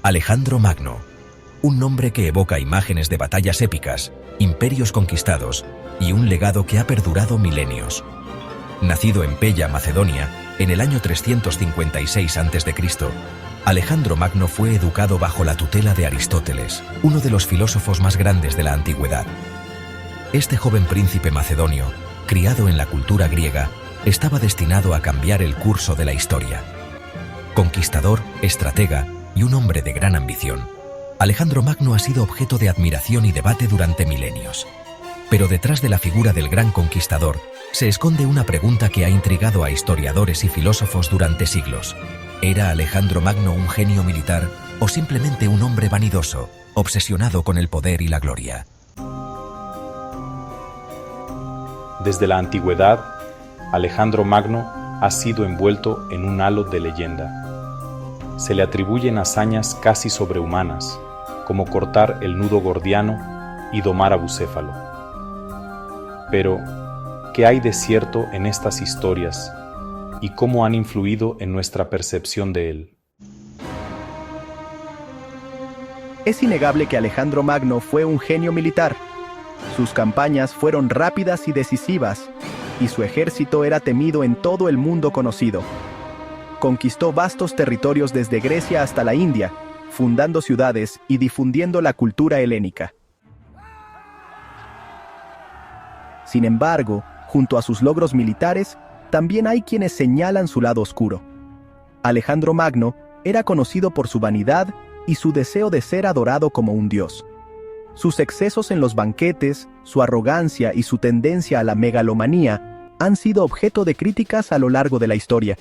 Alejandro Magno, un nombre que evoca imágenes de batallas épicas, imperios conquistados y un legado que ha perdurado milenios. Nacido en Pella, Macedonia, en el año 356 a.C., Alejandro Magno fue educado bajo la tutela de Aristóteles, uno de los filósofos más grandes de la antigüedad. Este joven príncipe macedonio, criado en la cultura griega, estaba destinado a cambiar el curso de la historia. Conquistador, estratega y un hombre de gran ambición, Alejandro Magno ha sido objeto de admiración y debate durante milenios. Pero detrás de la figura del gran conquistador se esconde una pregunta que ha intrigado a historiadores y filósofos durante siglos. ¿Era Alejandro Magno un genio militar o simplemente un hombre vanidoso, obsesionado con el poder y la gloria? Desde la antigüedad, Alejandro Magno ha sido envuelto en un halo de leyenda. Se le atribuyen hazañas casi sobrehumanas, como cortar el nudo gordiano y domar a Bucéfalo. Pero, ¿qué hay de cierto en estas historias y cómo han influido en nuestra percepción de él? Es innegable que Alejandro Magno fue un genio militar. Sus campañas fueron rápidas y decisivas, y su ejército era temido en todo el mundo conocido. Conquistó vastos territorios desde Grecia hasta la India, fundando ciudades y difundiendo la cultura helénica. Sin embargo, junto a sus logros militares, también hay quienes señalan su lado oscuro. Alejandro Magno era conocido por su vanidad y su deseo de ser adorado como un dios. Sus excesos en los banquetes, su arrogancia y su tendencia a la megalomanía han sido objeto de críticas a lo largo de la historia.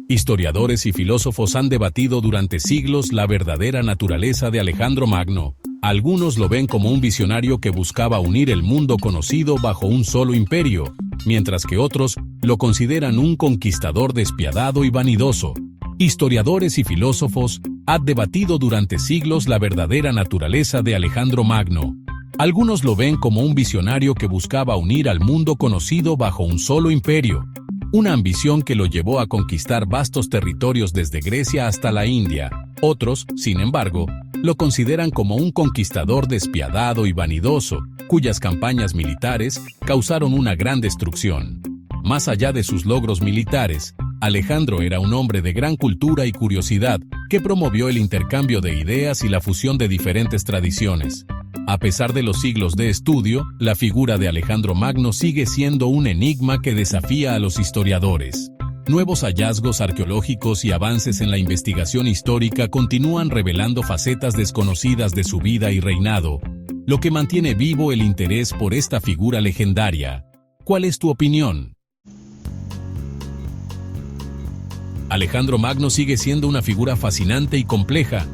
Historiadores y filósofos han debatido durante siglos la verdadera naturaleza de Alejandro Magno. Algunos lo ven como un visionario que buscaba unir el mundo conocido bajo un solo imperio, mientras que otros lo consideran un conquistador despiadado y vanidoso. Historiadores y filósofos han debatido durante siglos la verdadera naturaleza de Alejandro Magno. Algunos lo ven como un visionario que buscaba unir al mundo conocido bajo un solo imperio, una ambición que lo llevó a conquistar vastos territorios desde Grecia hasta la India. Otros, sin embargo, lo consideran como un conquistador despiadado y vanidoso, cuyas campañas militares causaron una gran destrucción. Más allá de sus logros militares, Alejandro era un hombre de gran cultura y curiosidad, que promovió el intercambio de ideas y la fusión de diferentes tradiciones. A pesar de los siglos de estudio, la figura de Alejandro Magno sigue siendo un enigma que desafía a los historiadores. Nuevos hallazgos arqueológicos y avances en la investigación histórica continúan revelando facetas desconocidas de su vida y reinado, lo que mantiene vivo el interés por esta figura legendaria. ¿Cuál es tu opinión? Alejandro Magno sigue siendo una figura fascinante y compleja.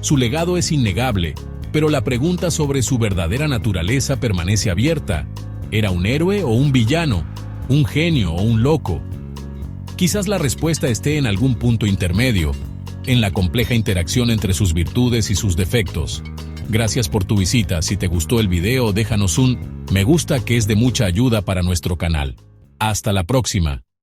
Su legado es innegable, pero la pregunta sobre su verdadera naturaleza permanece abierta. ¿Era un héroe o un villano? ¿Un genio o un loco? Quizás la respuesta esté en algún punto intermedio, en la compleja interacción entre sus virtudes y sus defectos. Gracias por tu visita. Si te gustó el video, déjanos un me gusta, que es de mucha ayuda para nuestro canal. Hasta la próxima.